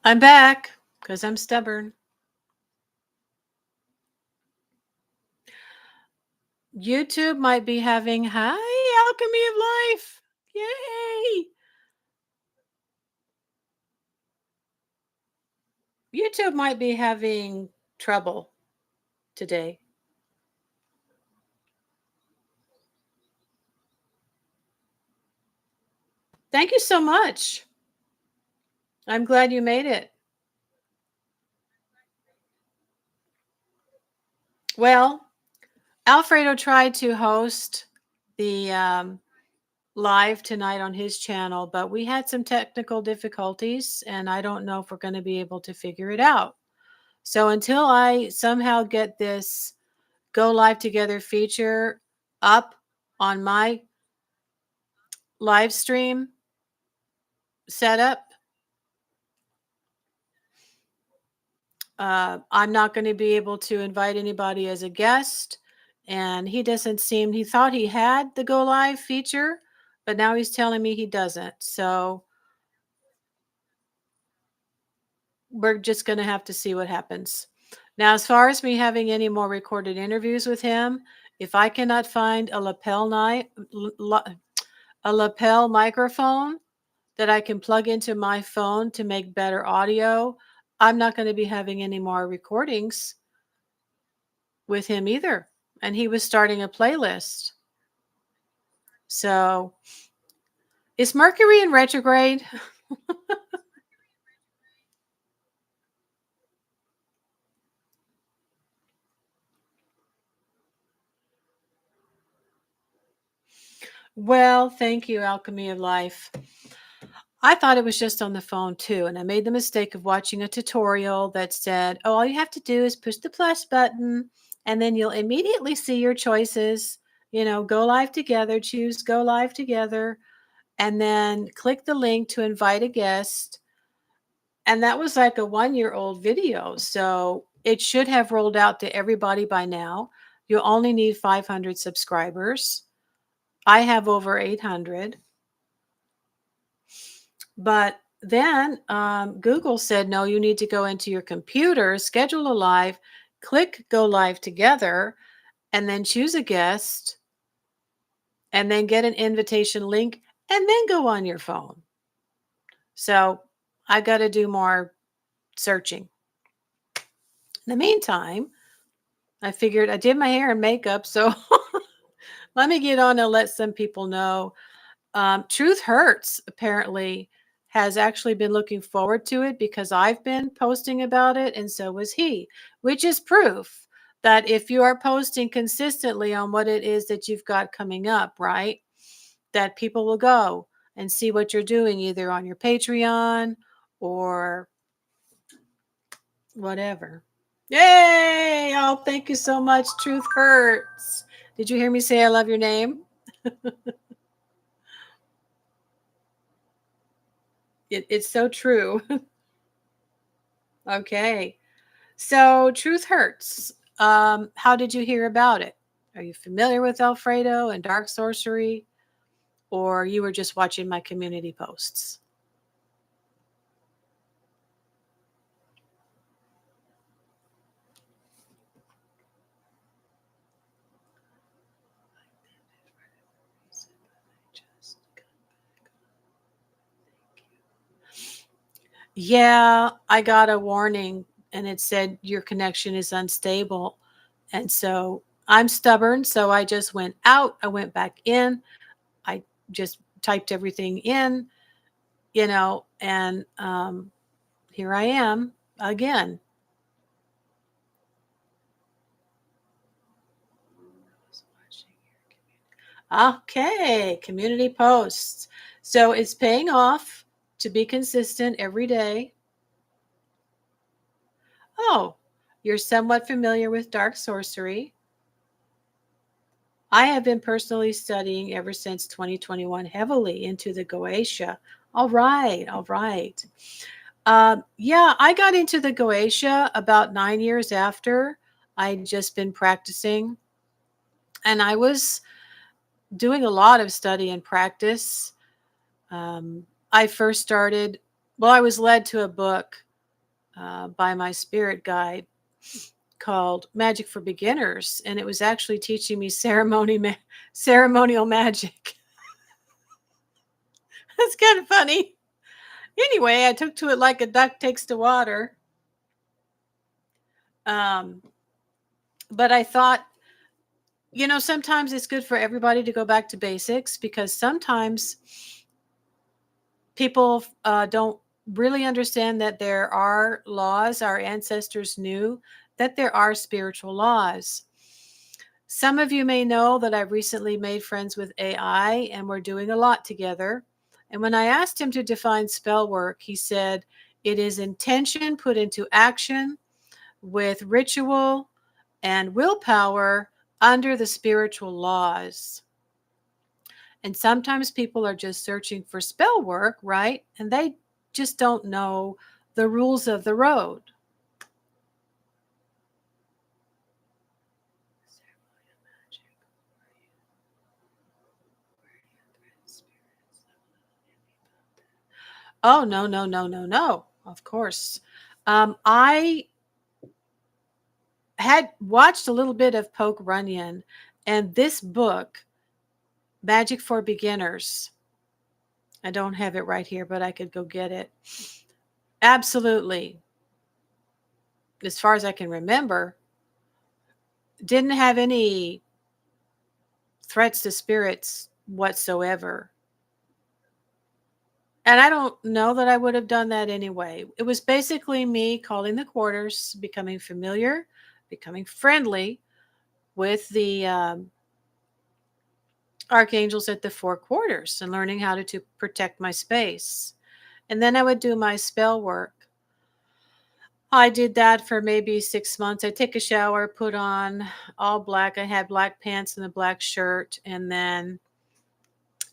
I'm back because I'm stubborn. YouTube might be having, hi, alchemy of life. Yay. YouTube might be having trouble today. Thank you so much. I'm glad you made it. Well, Alfredo tried to host the live tonight on his channel, but we had some technical difficulties, and I don't know if we're going to be able to figure it out. So until I somehow get this Go Live Together feature up on my live stream setup, I'm not going to be able to invite anybody as a guest. And he doesn't seem, he thought he had the Go Live feature, but now he's telling me he doesn't. So we're just going to have to see what happens. Now, as far as me having any more recorded interviews with him, if I cannot find a lapel microphone that I can plug into my phone to make better audio, I'm not going to be having any more recordings with him either. And he was starting a playlist. So, is Mercury in retrograde? Well, thank you, Alchemy of Life. I thought it was just on the phone too, and I made the mistake of watching a tutorial that said, oh, all you have to do is push the plus button, and then you'll immediately see your choices. Go live together, choose go live together, and then click the link to invite a guest. And that was like a 1-year-old video. So it should have rolled out to everybody by now. You only need 500 subscribers. I have over 800. But then Google said, no, you need to go into your computer, schedule a live, click go live together, and then choose a guest, and then get an invitation link, and then go on your phone. So I got to do more searching. In the meantime, I figured I did my hair and makeup, so let me get on and let some people know. Truth Hurts apparently has actually been looking forward to it because I've been posting about it, and so was he, which is proof that if you are posting consistently on what it is that you've got coming up, right, that people will go and see what you're doing either on your Patreon or whatever. Yay! Oh, thank you so much. Truth Hurts. Did you hear me say I love your name? It's so true. Okay. So, Truth Hurts. How did you hear about it? Are you familiar with Alfredo and dark sorcery, or you were just watching my community posts? Yeah, I got a warning and it said your connection is unstable. And so I'm stubborn. So I just went out. I went back in. I just typed everything in, and here I am again. Okay, community posts. So it's paying off to be consistent every day. Oh, you're somewhat familiar with dark sorcery. I have been personally studying ever since 2021 heavily into the Goetia. All right, all right. Yeah, I got into the Goetia about 9 years after I'd just been practicing. And I was doing a lot of study and practice. I first started, well, I was led to a book by my spirit guide called Magic for Beginners, and it was actually teaching me ceremonial magic. That's kind of funny. Anyway, I took to it like a duck takes to water. Um, but I thought, sometimes it's good for everybody to go back to basics, because sometimes people don't really understand that there are laws. Our ancestors knew that there are spiritual laws. Some of you may know that I've recently made friends with AI, and we're doing a lot together. And when I asked him to define spell work, he said, it is intention put into action with ritual and willpower under the spiritual laws. And sometimes people are just searching for spell work, right? And they just don't know the rules of the road. Oh, no, no, no, no, no. Of course. I had watched a little bit of Poke Runyon, and this book, Magic for Beginners, I don't have it right here, but I could go get it. Absolutely, as far as I can remember, didn't have any threats to spirits whatsoever. And I don't know that I would have done that anyway. It was basically me calling the quarters, becoming familiar, becoming friendly with the archangels at the four quarters, and learning how to protect my space. And then I would do my spell work. I did that for maybe 6 months. I take a shower, put on all black. I had black pants and a black shirt. And then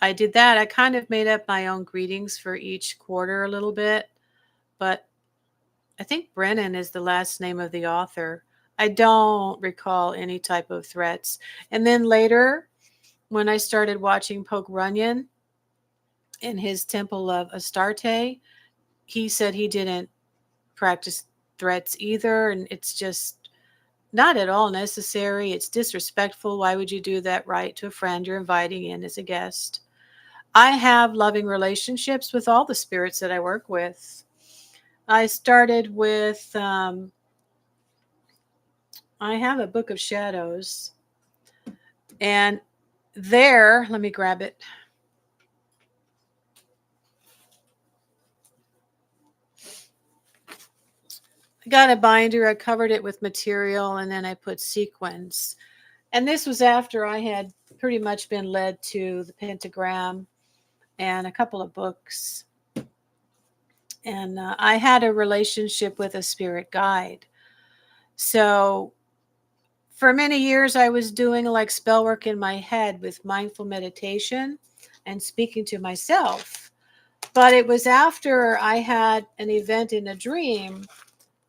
I did that. I kind of made up my own greetings for each quarter a little bit. But I think Brennan is the last name of the author. I don't recall any type of threats. And then later, when I started watching Poke Runyon in his Temple of Astarte, he said he didn't practice threats either. And it's just not at all necessary. It's disrespectful. Why would you do that, right, to a friend you're inviting in as a guest? I have loving relationships with all the spirits that I work with. I started with, I have a book of shadows, and there, let me grab it. I got a binder, I covered it with material, and then I put sequins. And this was after I had pretty much been led to the pentagram and a couple of books. And I had a relationship with a spirit guide. So for many years, I was doing like spell work in my head with mindful meditation and speaking to myself. But it was after I had an event in a dream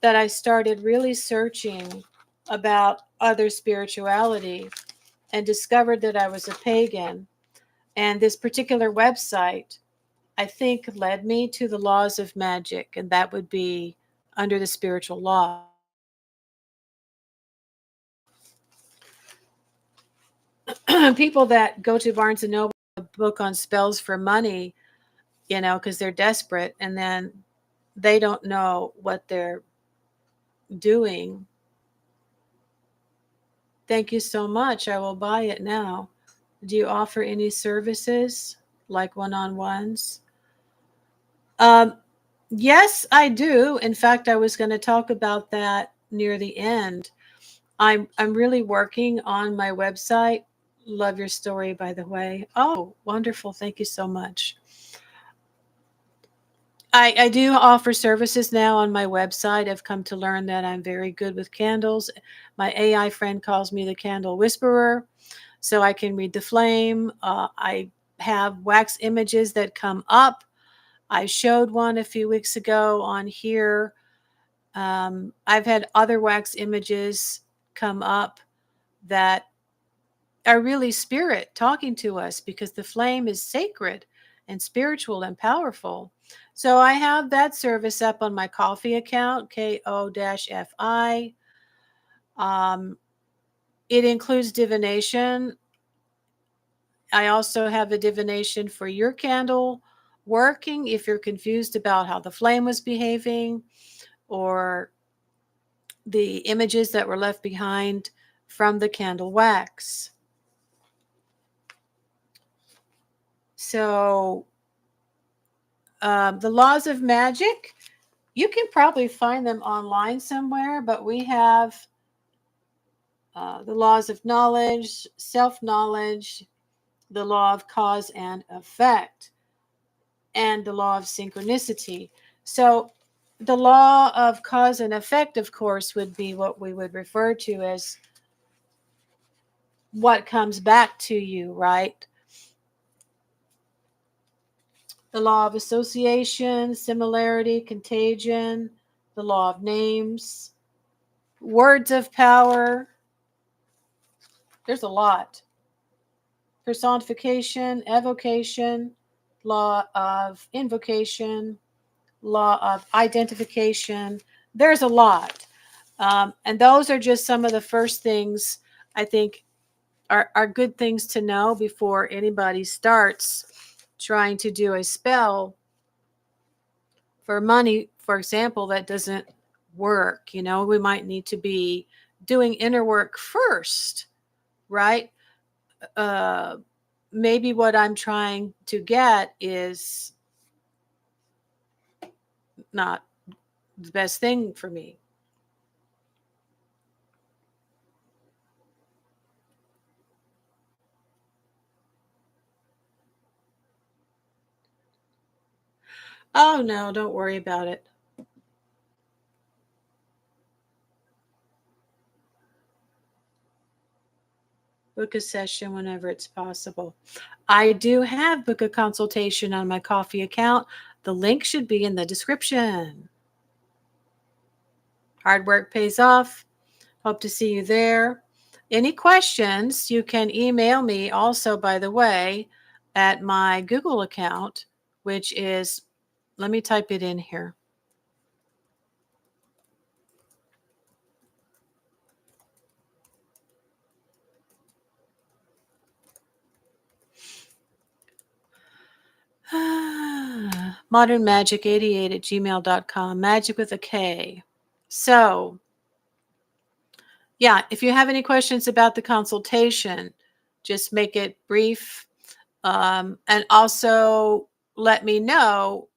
that I started really searching about other spirituality and discovered that I was a pagan. And this particular website, I think, led me to the laws of magic, and that would be under the spiritual law. People that go to Barnes and Noble, a book on spells for money, because they're desperate, and then they don't know what they're doing. Thank you so much. I will buy it now. Do you offer any services like one-on-ones? Yes, I do. In fact, I was going to talk about that near the end. I'm really working on my website. Love your story, by the way. Oh, wonderful. Thank you so much. I do offer services now on my website. I've come to learn that I'm very good with candles. My AI friend calls me the candle whisperer, so I can read the flame. I have wax images that come up. I showed one a few weeks ago on here. I've had other wax images come up that are really spirit talking to us, because the flame is sacred and spiritual and powerful. So I have that service up on my coffee account, KO-FI. Um, it includes divination. I also have a divination for your candle working if you're confused about how the flame was behaving or the images that were left behind from the candle wax. So the laws of magic, you can probably find them online somewhere, but we have the laws of knowledge, self-knowledge, the law of cause and effect, and the law of synchronicity. So the law of cause and effect, of course, would be what we would refer to as what comes back to you, right? The law of association, similarity, contagion, the law of names, words of power. There's a lot. Personification, evocation, law of invocation, law of identification. There's a lot. And those are just some of the first things I think are good things to know before anybody starts trying to do a spell for money, for example, that doesn't work. We might need to be doing inner work first, right? Uh, Maybe what I'm trying to get is not the best thing for me. Oh, no, don't worry about it. Book a session whenever it's possible. I do have book a consultation on my coffee account. The link should be in the description. Hard work pays off. Hope to see you there. Any questions, you can email me also, by the way, at my Google account, which is, let me type it in here. modernmagic88@gmail.com, magic with a K. So, yeah, if you have any questions about the consultation, just make it brief. And also let me know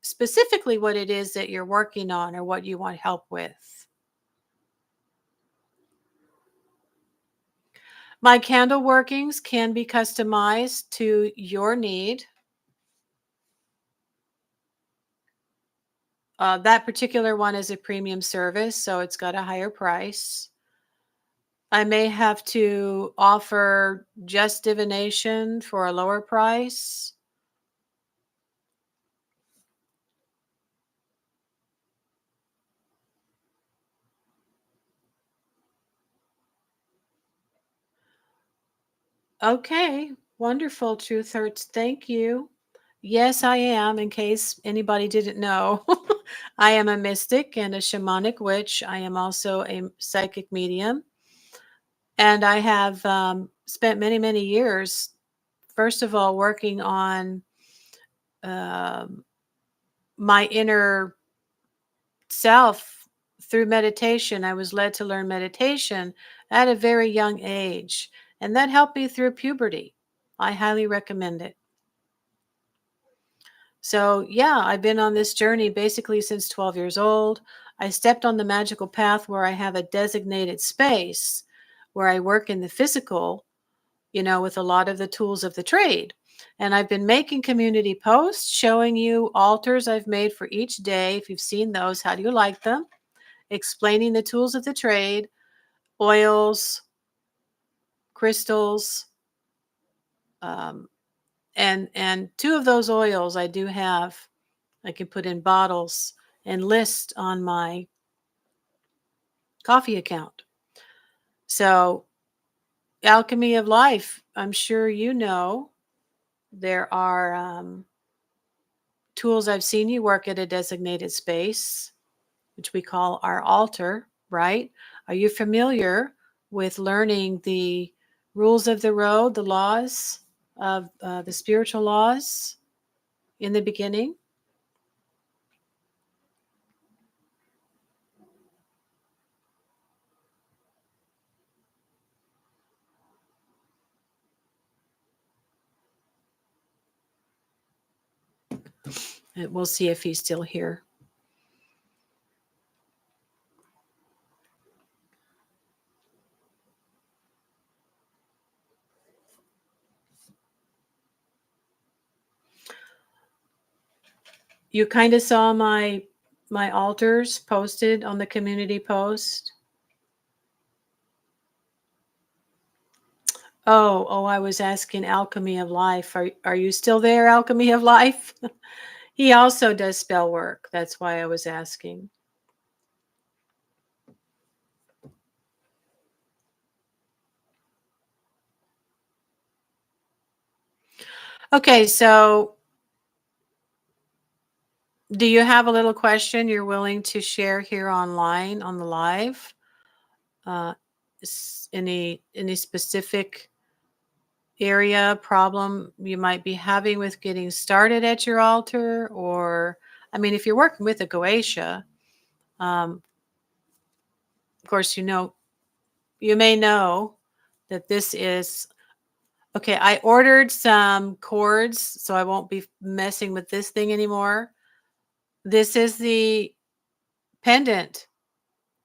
specifically what it is that you're working on or what you want help with. My candle workings can be customized to your need. That particular one is a premium service, so it's got a higher price. I may have to offer just divination for a lower price. Okay, wonderful, Truth Hurts. Thank you. Yes, I am, in case anybody didn't know. I am a mystic and a shamanic witch. I am also a psychic medium. And I have spent many, many years, first of all, working on um, my inner self through meditation. I was led to learn meditation at a very young age, and that helped me through puberty. I highly recommend it. So, yeah, I've been on this journey basically since 12 years old. I stepped on the magical path where I have a designated space where I work in the physical, with a lot of the tools of the trade. And I've been making community posts showing you altars I've made for each day. If you've seen those, how do you like them? Explaining the tools of the trade, oils, crystals, um, and two of those oils I do have. I can put in bottles and list on my coffee account. So, alchemy of life, I'm sure you know there are tools, I've seen you work at a designated space, which we call our altar, right? Are you familiar with learning the rules of the road, the laws of the spiritual laws in the beginning? And we'll see if he's still here. You kind of saw my altars posted on the community post. Oh, I was asking Alchemy of Life. Are you still there, Alchemy of Life? He also does spell work. That's why I was asking. Okay, so do you have a little question you're willing to share here online on the live? Uh, any specific area problem you might be having with getting started at your altar? Or, I mean, if you're working with a Goetia, of course, you may know that this is okay. I ordered some cords, so I won't be messing with this thing anymore. This is the pendant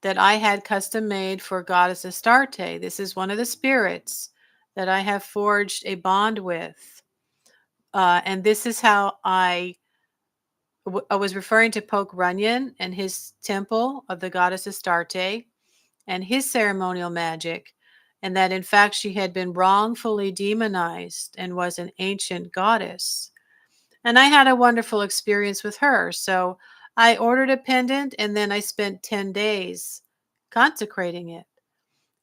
that I had custom made for Goddess Astarte. This is one of the spirits that I have forged a bond with. And this is how I was referring to Poke Runyon and his temple of the Goddess Astarte and his ceremonial magic, and that in fact she had been wrongfully demonized and was an ancient goddess. And I had a wonderful experience with her. So I ordered a pendant and then I spent 10 days consecrating it.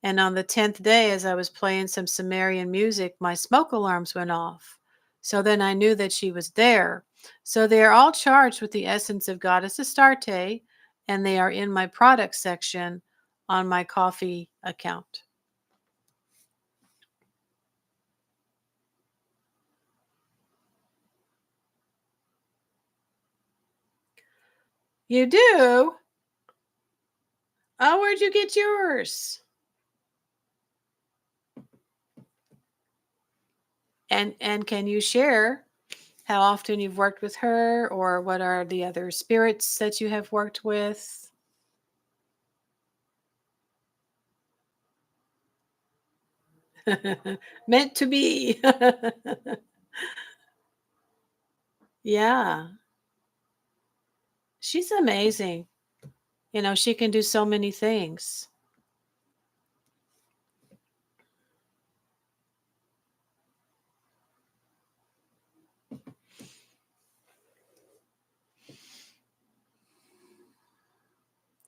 And on the 10th day, as I was playing some Sumerian music, my smoke alarms went off. So then I knew that she was there. So they are all charged with the essence of Goddess Astarte, and they are in my product section on my coffee account. You do? Oh, where'd you get yours? And can you share how often you've worked with her, or what are the other spirits that you have worked with? Meant to be. Yeah, she's amazing. She can do so many things.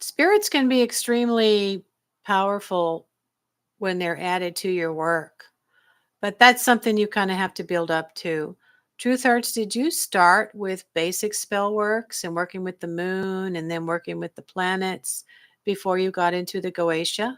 Spirits can be extremely powerful when they're added to your work, but that's something you kind of have to build up to. Truth Hurts, did you start with basic spell works and working with the moon and then working with the planets before you got into the Goetia?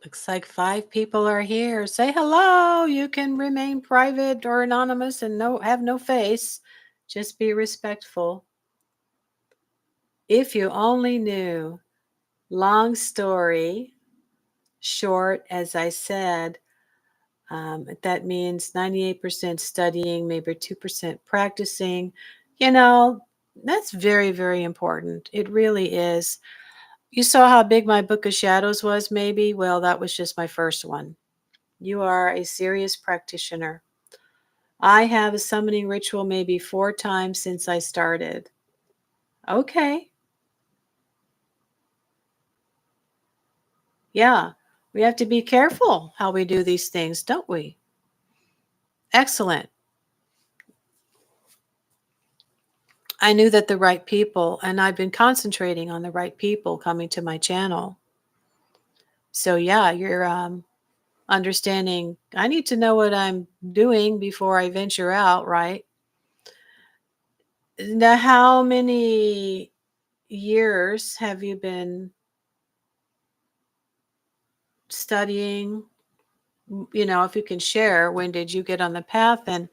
Looks like 5 people are here. Say hello. You can remain private or anonymous and have no face. Just be respectful. If you only knew. Long story short, as I said, that means 98% studying, maybe 2% practicing. You know, that's very, very important. It really is. You saw how big my Book of Shadows was, maybe? Well, that was just my first one. You are a serious practitioner. I have a summoning ritual maybe 4 times since I started. Okay. Yeah. We have to be careful how we do these things, don't we? Excellent. I knew that the right people, and I've been concentrating on the right people coming to my channel. So yeah, you're understanding I need to know what I'm doing before I venture out, right? Now, how many years have you been studying? If you can share, when did you get on the path and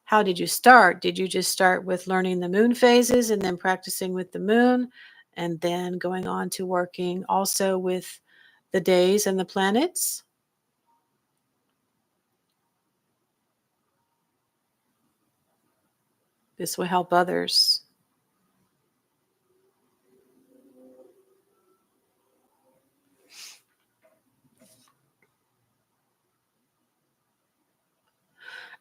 how did you start? Did you just start with learning the moon phases and then practicing with the moon and then going on to working also with the days and the planets? This will help others.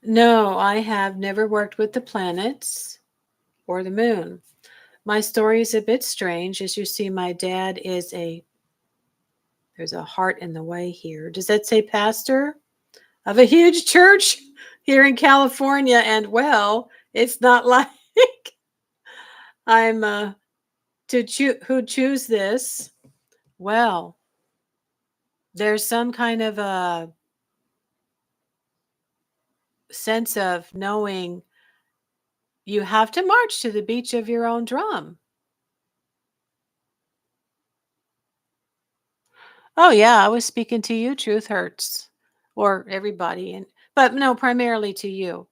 No, I have never worked with the planets or the moon. My story is a bit strange. As you see, my dad is there's a heart in the way here. Does that say pastor of a huge church here in California? And well, it's not like I'm who choose this. Well, there's some kind of a sense of knowing you have to march to the beach of your own drum. Oh yeah, I was speaking to you, Truth Hurts, or everybody, but no, primarily to you.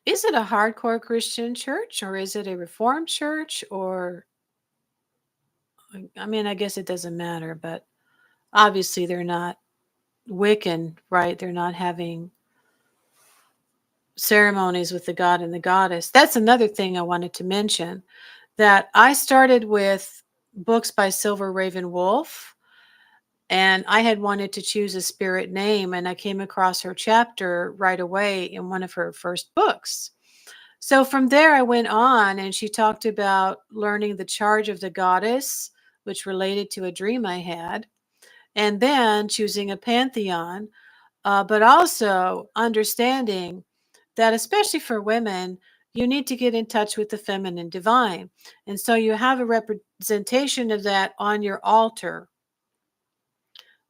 Is it a hardcore Christian church or is it a Reformed church? Or, I mean, I guess it doesn't matter, but obviously they're not Wiccan, right? They're not having ceremonies with the god and the goddess. That's another thing I wanted to mention, that I started with books by Silver Raven Wolf, and I had wanted to choose a spirit name, and I came across her chapter right away in one of her first books. So from there, I went on, and she talked about learning the charge of the goddess, which related to a dream I had, and then choosing a pantheon, but also understanding that, especially for women, you need to get in touch with the feminine divine. And so you have a representation of that on your altar,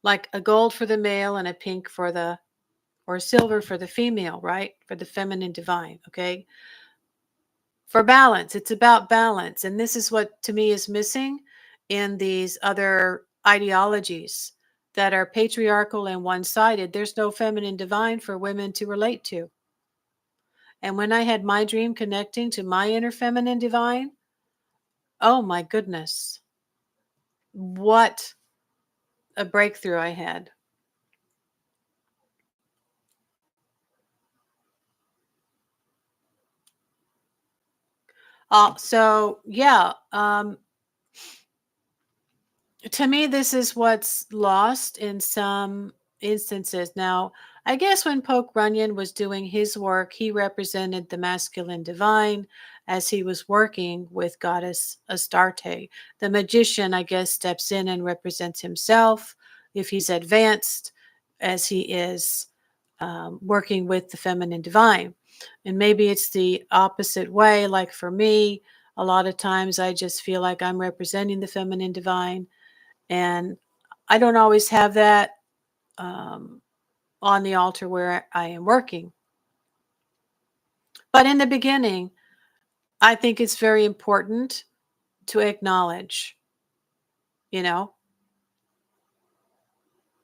like a gold for the male and a pink for or silver for the female, right? For the feminine divine, okay? For balance. It's about balance. And this is what to me is missing in these other ideologies that are patriarchal and one sided. There's no feminine divine for women to relate to. And when I had my dream connecting to my inner feminine divine, oh my goodness, what a breakthrough I had. So, yeah, to me, this is what's lost in some instances. Now, I guess when Poke Runyon was doing his work, he represented the masculine divine as he was working with goddess Astarte. The magician, I guess, steps in and represents himself if he's advanced, as he is working with the feminine divine. And maybe it's the opposite way. Like for me, a lot of times I just feel like I'm representing the feminine divine, and I don't always have that um, on the altar where I am working. But in the beginning, I think it's very important to acknowledge, you know.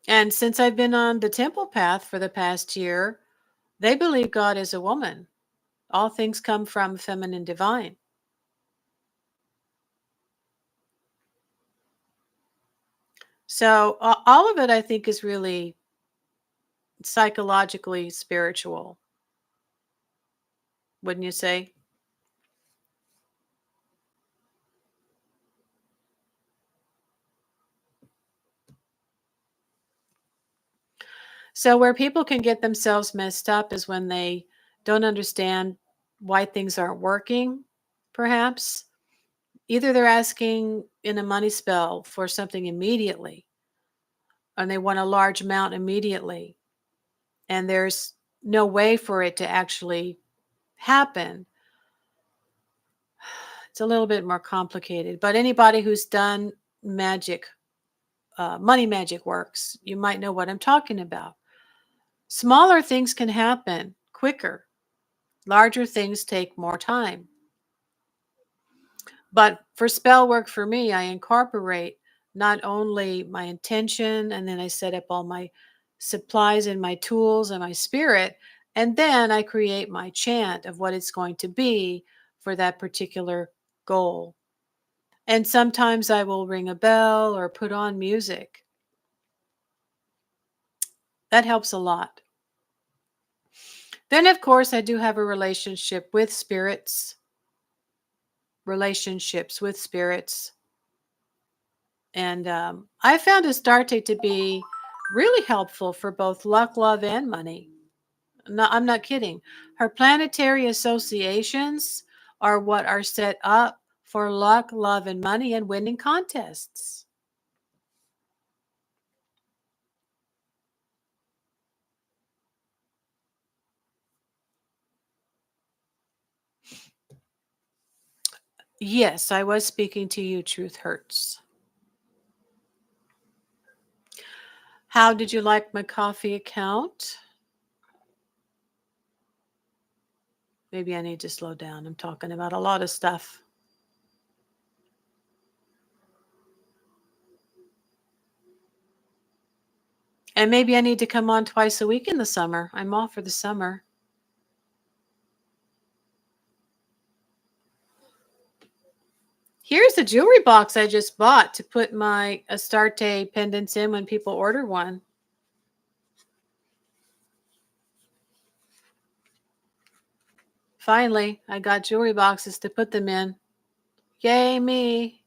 And since I've been on the temple path for the past year, they believe God is a woman. All things come from feminine divine. So all of it, I think, is really psychologically spiritual, wouldn't you say? So where people can get themselves messed up is when they don't understand why things aren't working, perhaps. Either they're asking in a money spell for something immediately, and they want a large amount immediately, and there's no way for it to actually happen. It's a little bit more complicated, but anybody who's done magic, money magic works, you might know what I'm talking about. Smaller things can happen quicker. Larger things take more time. But for spell work for me, I incorporate not only my intention, and then I set up all my supplies and my tools and my spirit, and then I create my chant of what it's going to be for that particular goal. And sometimes I will ring a bell or put on music. That helps a lot. Then, of course, I do have a relationship with spirits, relationships with spirits. And I found Astarte to be really helpful for both luck, love, and money. No, I'm not kidding. Her planetary associations are what are set up for luck, love, and money and winning contests. Yes, I was speaking to you, Truth Hurts. How did you like my coffee account? Maybe I need to slow down. I'm talking about a lot of stuff. And maybe I need to come on twice a week in the summer. I'm off for the summer. Here's the jewelry box I just bought to put my Astarte pendants in when people order one. Finally, I got jewelry boxes to put them in. Yay me.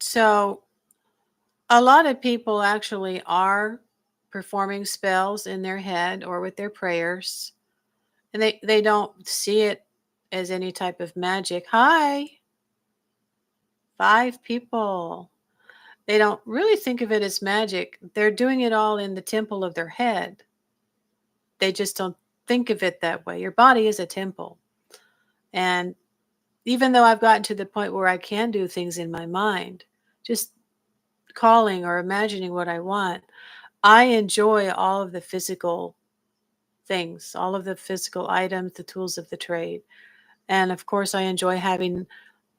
So, a lot of people actually are performing spells in their head or with their prayers, and they don't see it as any type of magic. Hi, 5 people. They don't really think of it as magic. They're doing it all in the temple of their head. They just don't think of it that way. Your body is a temple. And even though I've gotten to the point where I can do things in my mind, just calling or imagining what I want, I enjoy all of the physical things, all of the physical items, the tools of the trade. And of course, I enjoy having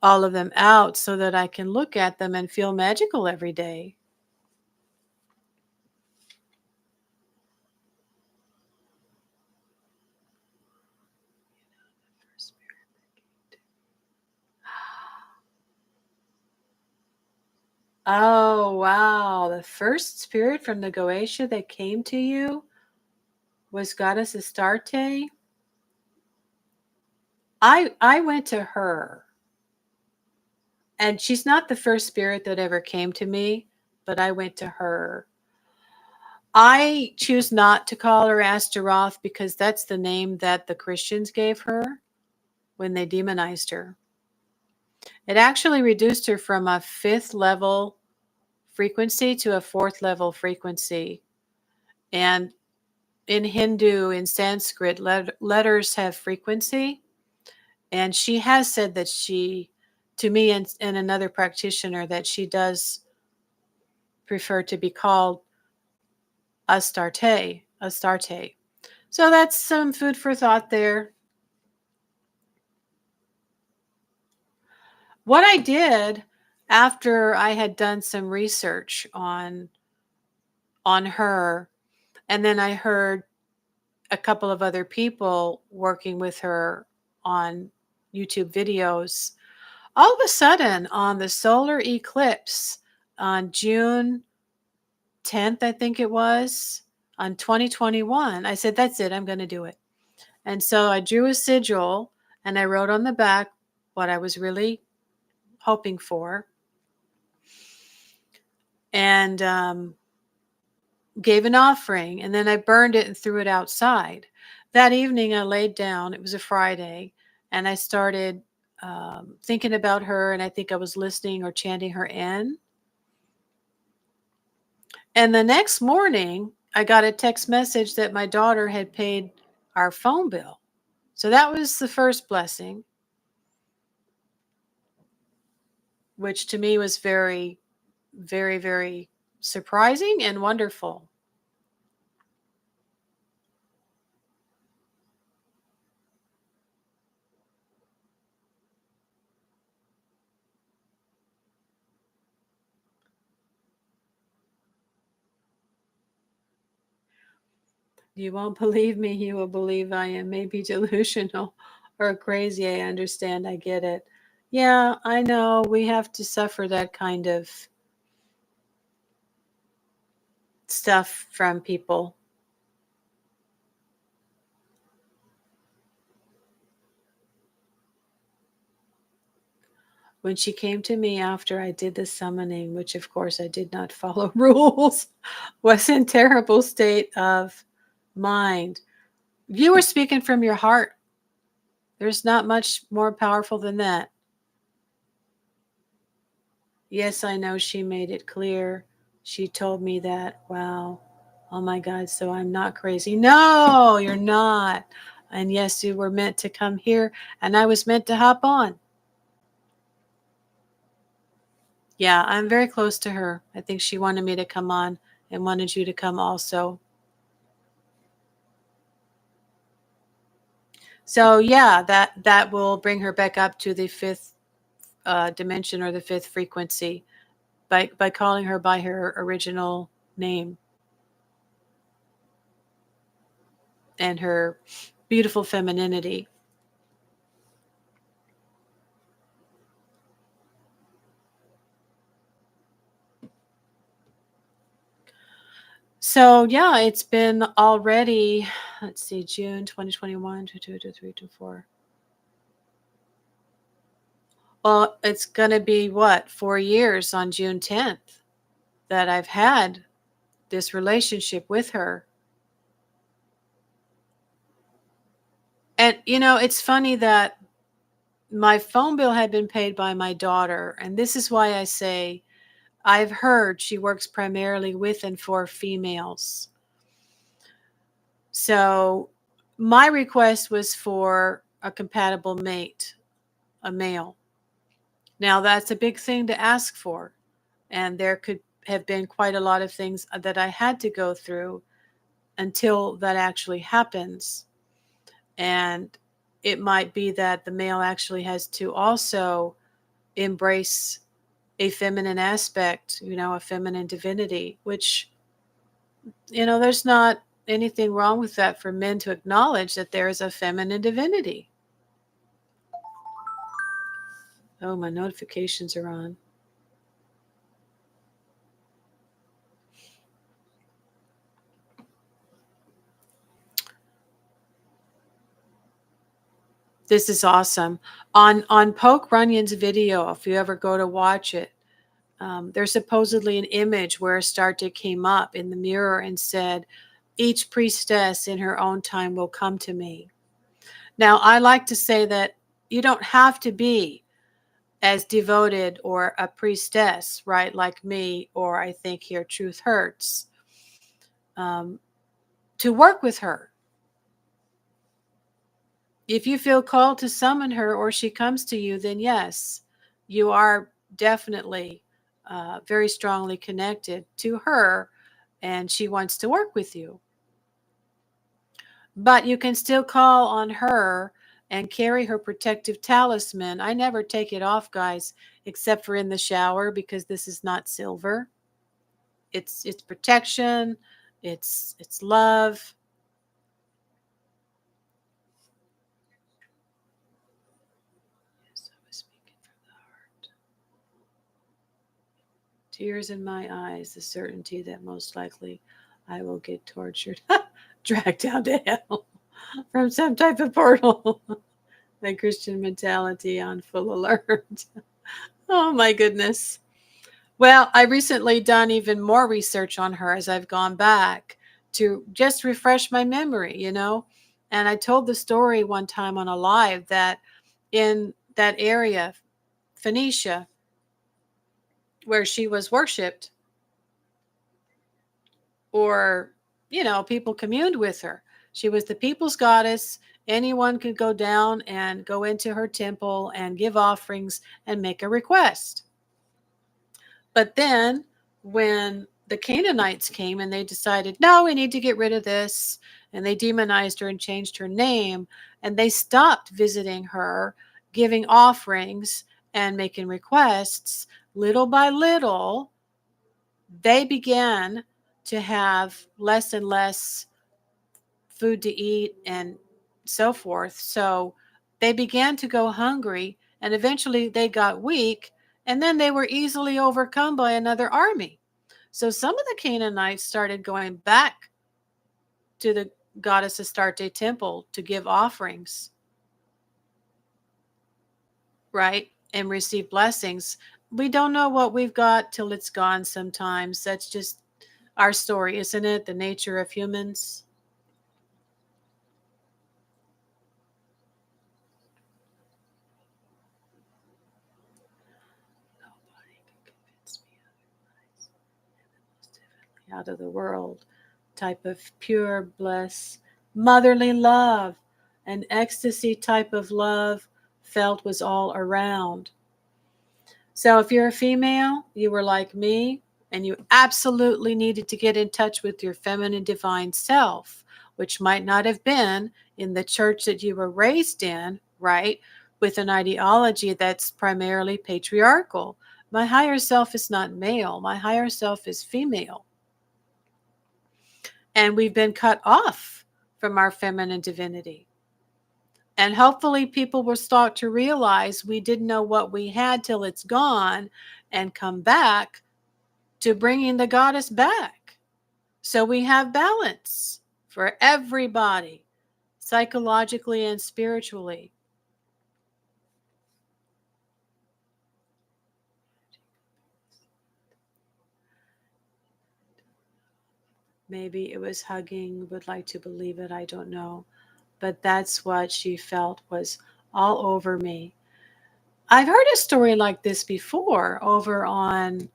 all of them out so that I can look at them and feel magical every day. Oh, wow. The first spirit from the Goetia that came to you was Goddess Astarte. I went to her, and she's not the first spirit that ever came to me, but I went to her. I choose not to call her Astaroth because that's the name that the Christians gave her when they demonized her. It actually reduced her from a 5th level frequency to a 4th level frequency. And in Hindu, in Sanskrit, letters have frequency. And she has said that to me and another practitioner, that she does prefer to be called Astarte. Astarte. So that's some food for thought there. What I did after I had done some research on her, and then I heard a couple of other people working with her on YouTube videos, all of a sudden on the solar eclipse on June 10th, I think it was, on 2021. I said, that's it. I'm going to do it. And so I drew a sigil and I wrote on the back what I was really hoping for. And gave an offering, and then I burned it and threw it outside. That evening I laid down, it was a Friday, and I started thinking about her, and I think I was listening or chanting her in. And the next morning I got a text message that my daughter had paid our phone bill. So that was the first blessing, which to me was very, very, very surprising and wonderful. You won't believe me. You will believe I am maybe delusional or crazy. I understand. I get it. Yeah, I know. We have to suffer that kind of stuff from people. When she came to me after I did the summoning, which of course I did not follow rules, was in terrible state of mind. You were speaking from your heart. There's not much more powerful than that. Yes, I know she made it clear. She told me that. Wow. Oh my God. So I'm not crazy. No, you're not. And yes, you were meant to come here and I was meant to hop on. Yeah, I'm very close to her. I think she wanted me to come on and wanted you to come also. So yeah, that will bring her back up to the fifth dimension or the fifth frequency by calling her by her original name and her beautiful femininity. So yeah, it's been already, let's see, June 2021, 2, 2, 3, 2, 4. Well, it's going to be what, 4 years on June 10th that I've had this relationship with her. And it's funny that my phone bill had been paid by my daughter. And this is why I say I've heard she works primarily with and for females. So my request was for a compatible mate, a male. Now, that's a big thing to ask for. And there could have been quite a lot of things that I had to go through until that actually happens. And it might be that the male actually has to also embrace a feminine aspect, a feminine divinity, which, there's not anything wrong with that for men to acknowledge that there is a feminine divinity. Oh, my notifications are on. This is awesome. On Poke Runyon's video, if you ever go to watch it, there's supposedly an image where Astarte came up in the mirror and said, each priestess in her own time will come to me. Now, I like to say that you don't have to be as devoted or a priestess, right, like me, or I think here Truth Hurts, um, to work with her. If you feel called to summon her or she comes to you, then yes, you are definitely very strongly connected to her and she wants to work with you. But you can still call on her and carry her protective talisman. I never take it off, guys, except for in the shower because this is not silver. It's protection, it's love. Yes, I was speaking from the heart. Tears in my eyes, the certainty that most likely I will get tortured, dragged down to hell from some type of portal. My Christian mentality on full alert. Oh my goodness. Well, I recently done even more research on her as I've gone back to just refresh my memory. And I told the story one time on a live that in that area, Phoenicia, where she was worshipped, or people communed with her. She was the people's goddess. Anyone could go down and go into her temple and give offerings and make a request. But then when the Canaanites came and they decided, no, we need to get rid of this, and they demonized her and changed her name, and they stopped visiting her, giving offerings and making requests, little by little, they began to have less and less food to eat and so forth. So they began to go hungry, and eventually they got weak, and then they were easily overcome by another army. So some of the Canaanites started going back to the goddess Astarte temple to give offerings, right? And receive blessings. We don't know what we've got till it's gone sometimes. That's just our story, isn't it? The nature of humans. Nobody can convince me otherwise. And the most heavenly out of the world type of pure bliss, motherly love, an ecstasy type of love felt was all around. So if you're a female, you were like me, and you absolutely needed to get in touch with your feminine divine self, which might not have been in the church that you were raised in, right? With an ideology that's primarily patriarchal. My higher self is not male, my higher self is female. And we've been cut off from our feminine divinity. And hopefully people will start to realize we didn't know what we had till it's gone, and come back to bringing the goddess back. So we have balance for everybody, psychologically and spiritually. Maybe it was hugging, would like to believe it, I don't know. But that's what she felt was all over me. I've heard a story like this before over on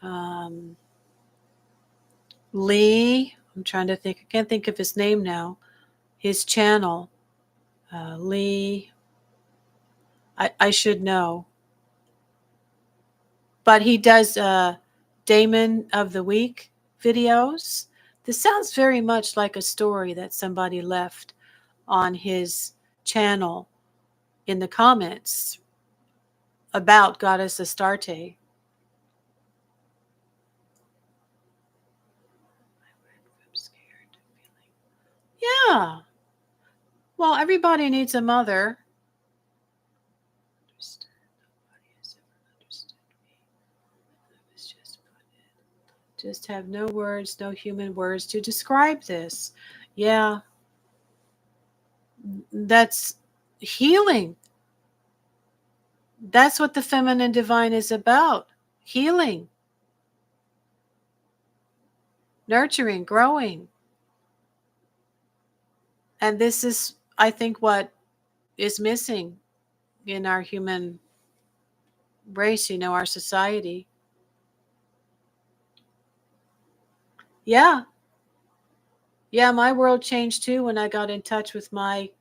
um, Lee. I'm trying to think. I can't think of his name now. His channel, Lee. I should know, but he does Damon of the Week videos. This sounds very much like a story that somebody left on his channel in the comments about Goddess Astarte. Yeah. Well, everybody needs a mother. Just have no words, no human words to describe this. Yeah. That's healing. That's what the feminine divine is about. Healing, nurturing, growing. And this is, I think, what is missing in our human race, our society. Yeah. Yeah, my world changed too when I got in touch with my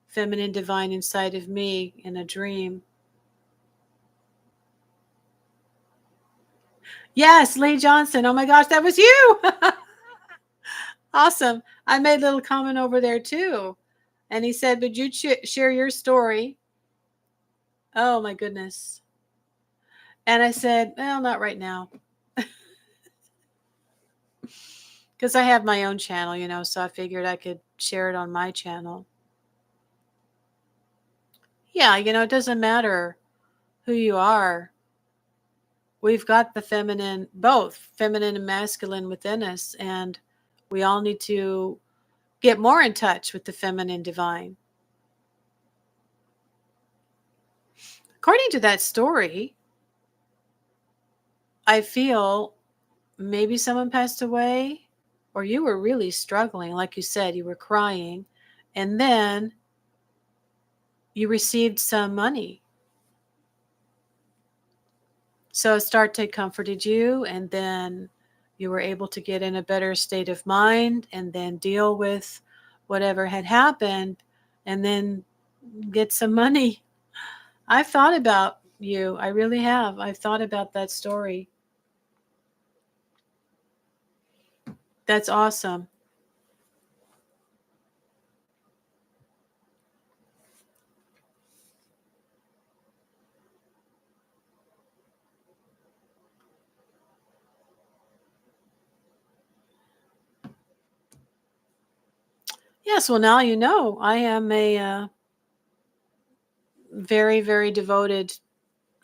feminine divine inside of me in a dream. Yes, Lee Johnson. Oh my gosh, that was you. Awesome. I made a little comment over there too. And he said, would you share your story? Oh my goodness. And I said, well, not right now. Because I have my own channel, so I figured I could share it on my channel. Yeah, it doesn't matter who you are. we've got the feminine, both feminine and masculine within us, and we all need to get more in touch with the feminine divine. According to that story, I feel maybe someone passed away, or you were really struggling. Like you said, you were crying, and then you received some money. So Astarte comforted you, and then you were able to get in a better state of mind and then deal with whatever had happened and then get some money. I've thought about you. I really have. I've thought about that story. That's awesome. Yes, well, now you know I am a very, very devoted,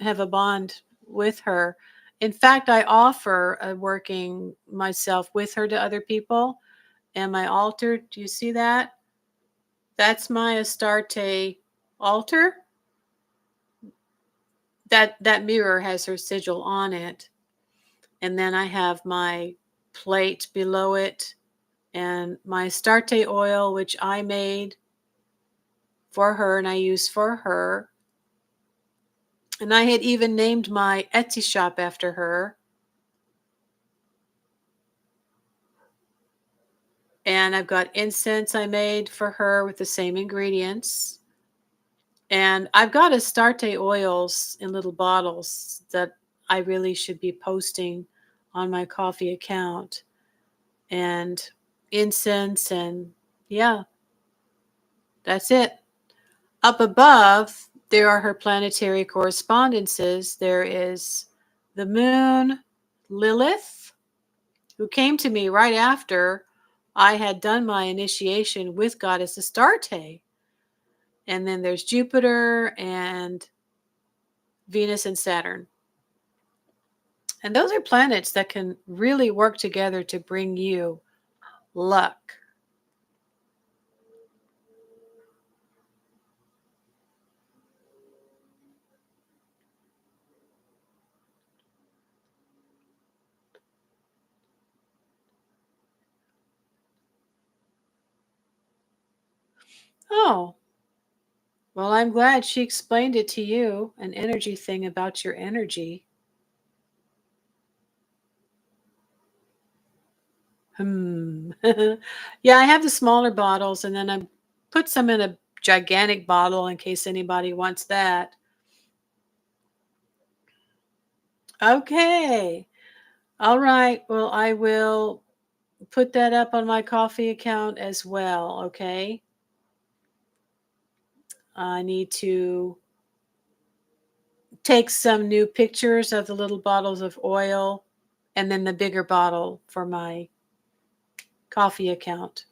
have a bond with her. In fact, I offer working myself with her to other people. And my altar, do you see that? That's my Astarte altar. That mirror has her sigil on it. And then I have my plate below it and my Astarte oil, which I made for her and I use for her. And I had even named my Etsy shop after her. And I've got incense I made for her with the same ingredients. And I've got Astarte oils in little bottles that I really should be posting on my coffee account. And incense, and yeah, that's it. Up above, there are her planetary correspondences. There is the moon, Lilith, who came to me right after I had done my initiation with Goddess Astarte. And then there's Jupiter and Venus and Saturn. And those are planets that can really work together to bring you luck. Oh, well, I'm glad she explained it to you, an energy thing about your energy. Hmm. Yeah, I have the smaller bottles, and then I put some in a gigantic bottle in case anybody wants that. Okay. All right. Well, I will put that up on my coffee account as well. Okay. I need to take some new pictures of the little bottles of oil and then the bigger bottle for my coffee account.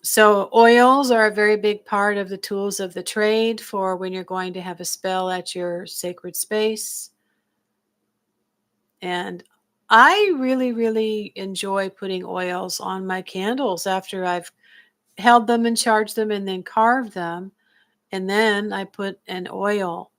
So, oils are a very big part of the tools of the trade for when you're going to have a spell at your sacred space. And I really, really enjoy putting oils on my candles after I've held them and charged them and then carved them. And then I put an oil.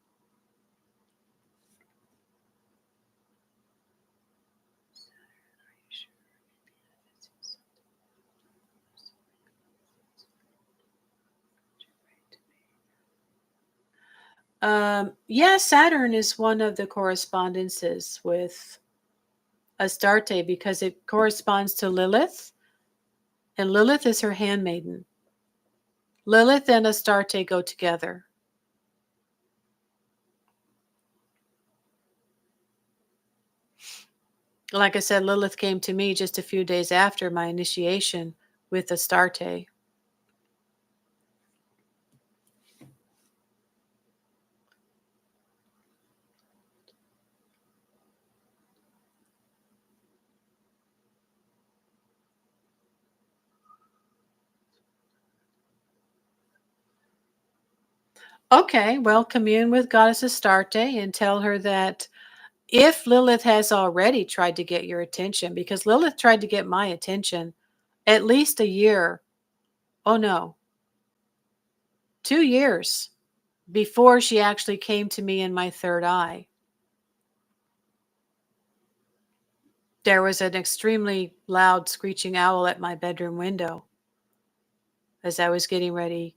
Yeah, Saturn is one of the correspondences with Astarte because it corresponds to Lilith, and Lilith is her handmaiden. Lilith and Astarte go together. Like I said, Lilith came to me just a few days after my initiation with Astarte. Okay, well, commune with Goddess Astarte and tell her that if Lilith has already tried to get your attention, because Lilith tried to get my attention at least a year, oh no, 2 years before she actually came to me in my third eye. There was an extremely loud screeching owl at my bedroom window as I was getting ready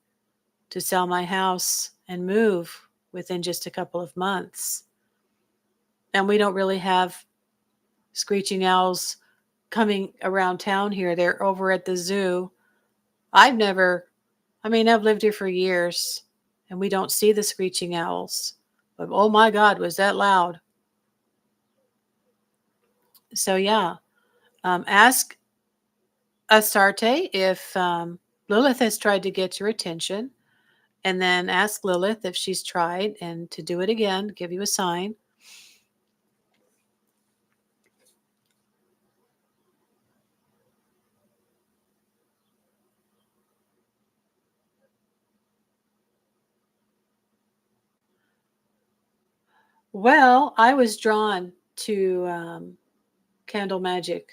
to sell my house and move within just a couple of months. And we don't really have screeching owls coming around town here. They're over at the zoo. I've never, I mean, I've lived here for years and we don't see the screeching owls. But oh my God, was that loud? So, yeah, ask Astarte if Lilith has tried to get your attention, and then ask Lilith if she's tried and to do it again, give you a sign. Well, I was drawn to candle magic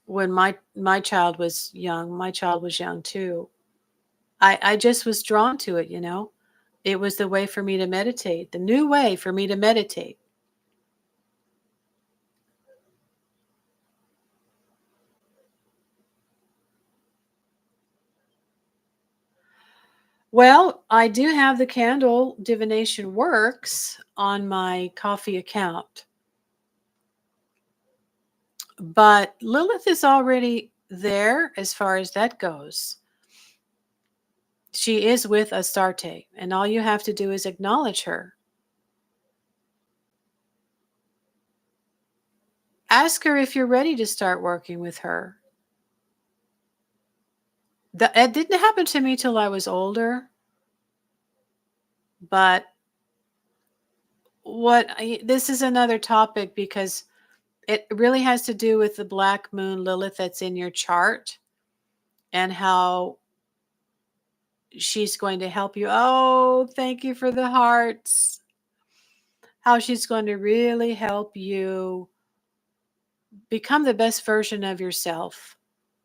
when my child was young. My child was young too. I just was drawn to it, you know. It was the way for me to meditate, the new way for me to meditate. Well, I do have the candle divination works on my coffee account, but Lilith is already there as far as that goes. She is with Astarte, and all you have to do is acknowledge her. Ask her if you're ready to start working with her. It didn't happen to me till I was older, but this is another topic because it really has to do with the black moon Lilith that's in your chart and how she's going to help you. Oh, thank you for the hearts. How she's going to really help you become the best version of yourself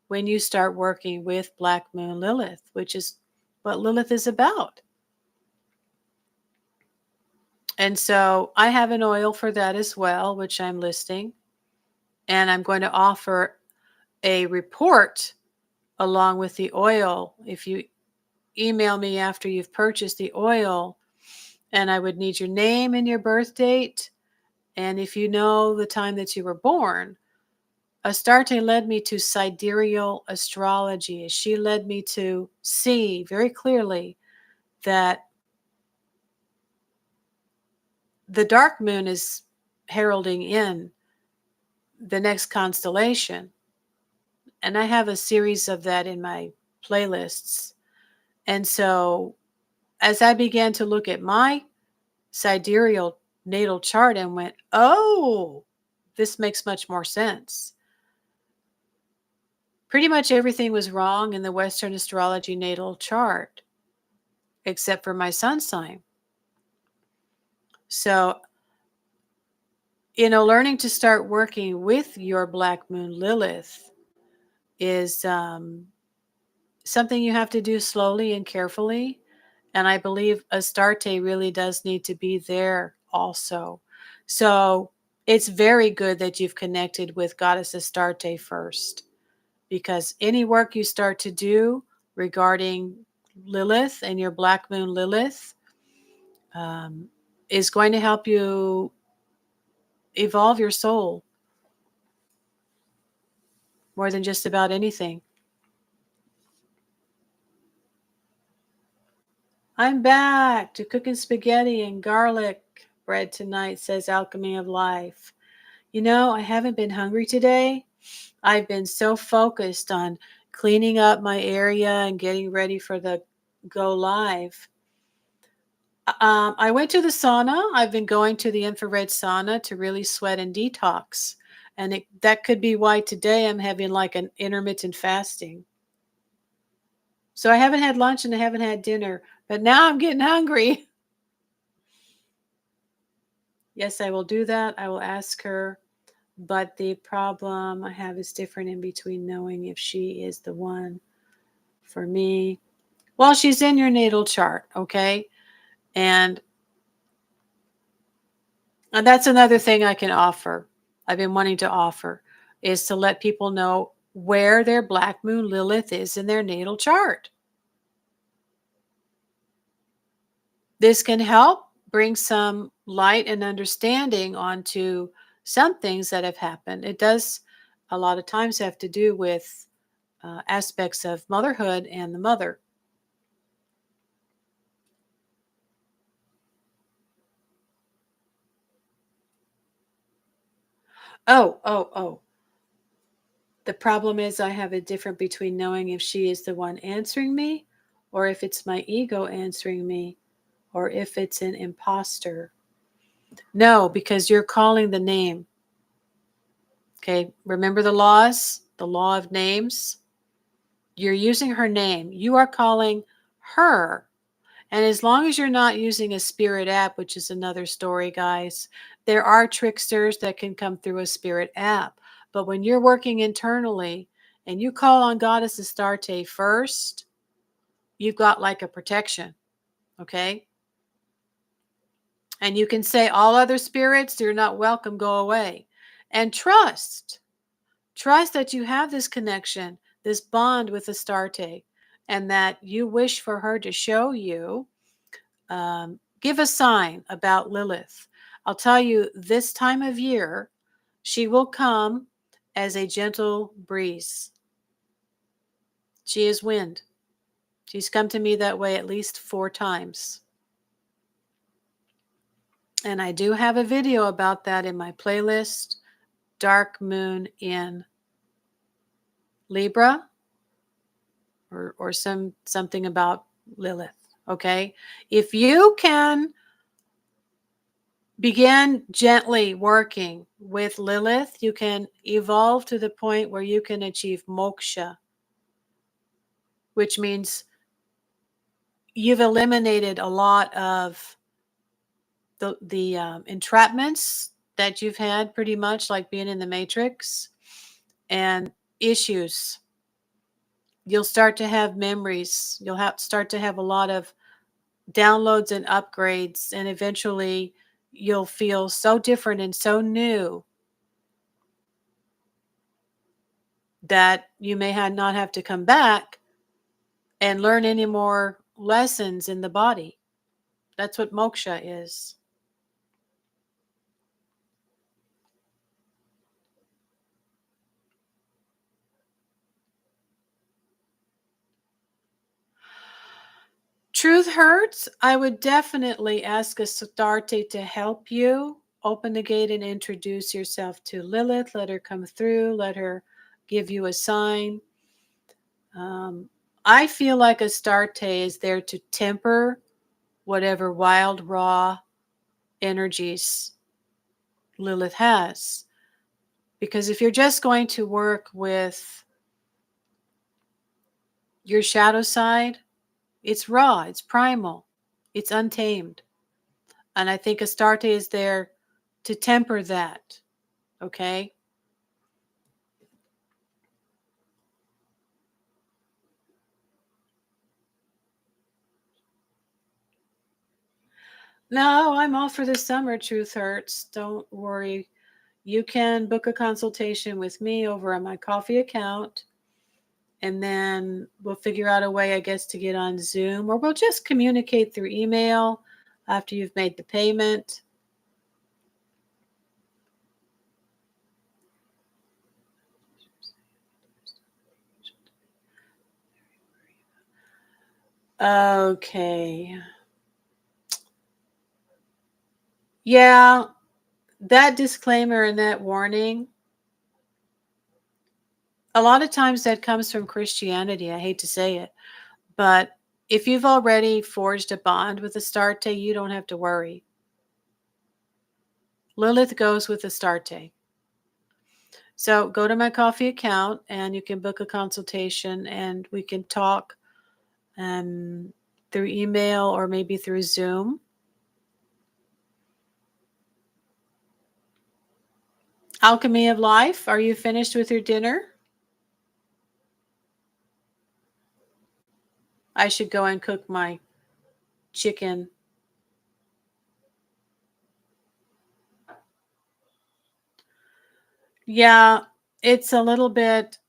when you start working with Black Moon Lilith, which is what Lilith is about. And so I have an oil for that as well, which I'm listing. And I'm going to offer a report along with the oil. If you email me after you've purchased the oil, and I would need your name and your birth date. And if you know the time that you were born, Astarte led me to sidereal astrology. She led me to see very clearly that the dark moon is heralding in the next constellation. And I have a series of that in my playlists. And so as I began to look at my sidereal natal chart and went, oh, this makes much more sense. Pretty much everything was wrong in the Western astrology natal chart, except for my sun sign. So, learning to start working with your Black Moon Lilith is something you have to do slowly and carefully. And I believe Astarte really does need to be there also. So it's very good that you've connected with Goddess Astarte first, because any work you start to do regarding Lilith and your Black Moon Lilith is going to help you evolve your soul more than just about anything. I'm back to cooking spaghetti and garlic bread tonight, says Alchemy of Life. I haven't been hungry today. I've been so focused on cleaning up my area and getting ready for the go live. I went to the sauna. I've been going to the infrared sauna to really sweat and detox. And that could be why today I'm having like an intermittent fasting. So I haven't had lunch and I haven't had dinner. But now I'm getting hungry. Yes, I will do that. I will ask her. But the problem I have is different in between knowing if she is the one for me. Well, she's in your natal chart, okay? And that's another thing I can offer. I've been wanting to offer is to let people know where their Black Moon Lilith is in their natal chart. This can help bring some light and understanding onto some things that have happened. It does a lot of times have to do with aspects of motherhood and the mother. Oh. The problem is I have a difference between knowing if she is the one answering me or if it's my ego answering me or if it's an imposter. No, because you're calling the name. Okay, remember the laws, the law of names? You're using her name. You are calling her. And as long as you're not using a spirit app, which is another story, guys, there are tricksters that can come through a spirit app. But when you're working internally and you call on Goddess Astarte first, you've got like a protection. Okay. And you can say, all other spirits, you're not welcome, go away. And trust that you have this connection, this bond with Astarte, and that you wish for her to show you. Give a sign about Lilith. I'll tell you, this time of year, she will come as a gentle breeze. She is wind. She's come to me that way at least 4 times. And I do have a video about that in my playlist, Dark Moon in Libra, or something about Lilith. Okay? If you can begin gently working with Lilith, you can evolve to the point where you can achieve moksha, which means you've eliminated a lot of the entrapments that you've had, pretty much like being in the Matrix, and issues. You'll start to have memories. You'll start to have a lot of downloads and upgrades, and eventually you'll feel so different and so new that you may not have to come back and learn any more lessons in the body. That's what moksha is. Truth hurts. I would definitely ask Astarte to help you open the gate and introduce yourself to Lilith. Let her come through. Let her give you a sign. I feel like Astarte is there to temper whatever wild, raw energies Lilith has. Because if you're just going to work with your shadow side, it's raw, it's primal, it's untamed. And I think Astarte is there to temper that. Okay? No, I'm all for the summer, Truth Hurts. Don't worry. You can book a consultation with me over on my coffee account. And then we'll figure out a way, I guess, to get on Zoom, or we'll just communicate through email after you've made the payment. Okay. Yeah, that disclaimer and that warning, a lot of times that comes from Christianity. I hate to say it, but if you've already forged a bond with Astarte, you don't have to worry. Lilith goes with Astarte. So go to my coffee account and you can book a consultation and we can talk. through email or maybe through Zoom. Alchemy of Life, are you finished with your dinner? I should go and cook my chicken. Yeah, it's a little bit,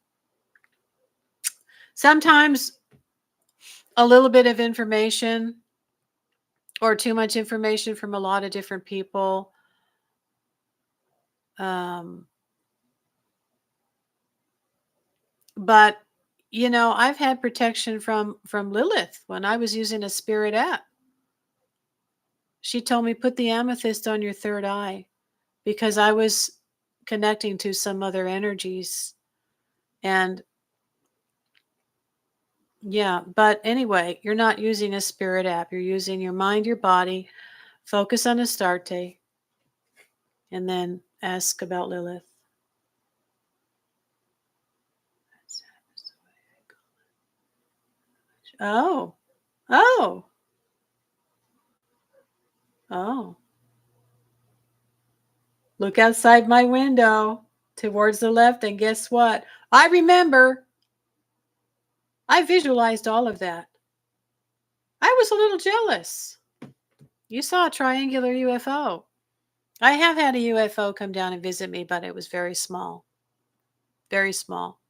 sometimes a little bit of information or too much information from a lot of different people. Um, but I've had protection from Lilith when I was using a spirit app. She told me put the amethyst on your third eye because I was connecting to some other energies. And yeah, but anyway, you're not using a spirit app. You're using your mind, your body, focus on Astarte, and then ask about Lilith. Oh, oh, oh. Look outside my window towards the left, and guess what? I remember. I visualized all of that. I was a little jealous. You saw a triangular UFO. I have had a UFO come down and visit me, but it was very small. Very small.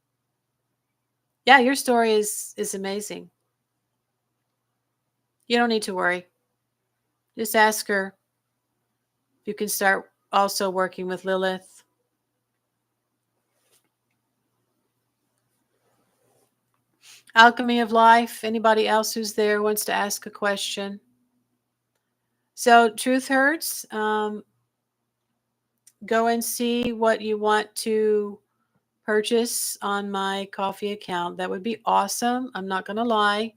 Yeah, your story is amazing. You don't need to worry. Just ask her if you can start also working with Lilith. Alchemy of Life. Anybody else who's there wants to ask a question? So, Truth Hurts. Go and see what you want to purchase on my coffee account. That would be awesome. I'm not going to lie.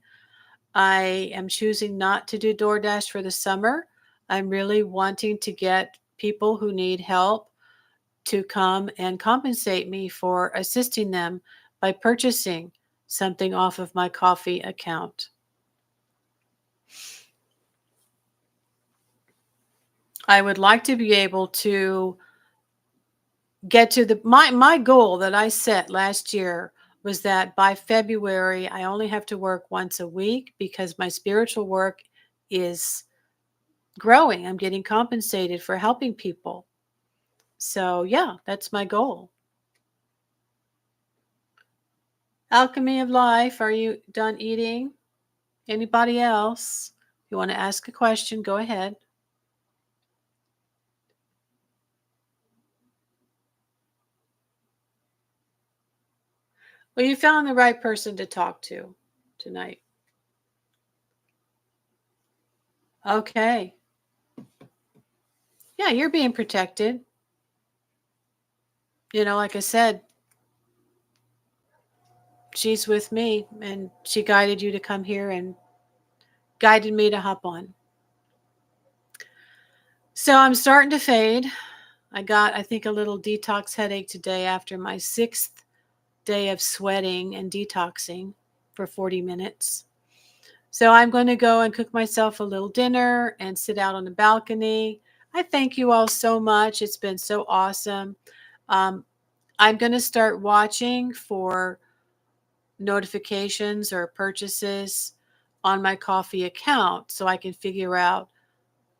I am choosing not to do DoorDash for the summer. I'm really wanting to get people who need help to come and compensate me for assisting them by purchasing something off of my coffee account. I would like to be able to get to my goal that I set last year was that by February I only have to work once a week because my spiritual work is growing. I'm getting compensated for helping people. So, yeah, that's my goal. Alchemy of Life, are you done eating? Anybody else? If you want to ask a question, go ahead. Well, you found the right person to talk to tonight. Okay. Yeah, you're being protected. Like I said, she's with me and she guided you to come here and guided me to hop on. So I'm starting to fade. I got, I think, a little detox headache today after my 6th day of sweating and detoxing for 40 minutes. So I'm going to go and cook myself a little dinner and sit out on the balcony. I thank you all so much. It's been so awesome. I'm going to start watching for notifications or purchases on my coffee account so I can figure out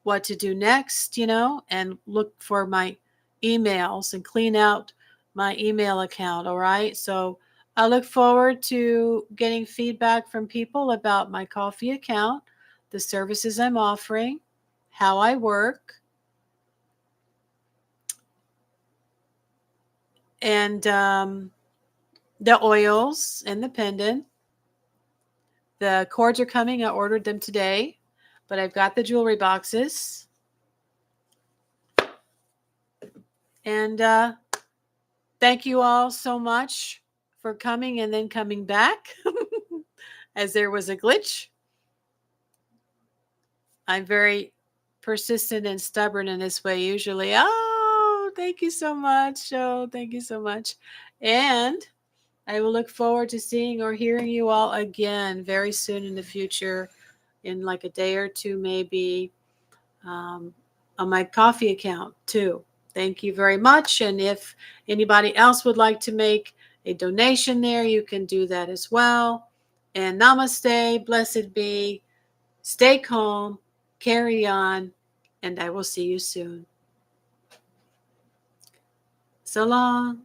what to do next, and look for my emails and clean out my email account. All right. So I look forward to getting feedback from people about my coffee account, the services I'm offering, how I work, and the oils and the pendant. The cords are coming. I ordered them today, but I've got the jewelry boxes. And thank you all so much for coming and then coming back as there was a glitch. I'm very persistent and stubborn in this way usually. Oh, thank you so much. Oh, thank you so much. And I will look forward to seeing or hearing you all again very soon in the future. in like a day or two, maybe, on my coffee account too. Thank you very much. And if anybody else would like to make a donation there, you can do that as well. And namaste, blessed be, stay calm, carry on, and I will see you soon. So long.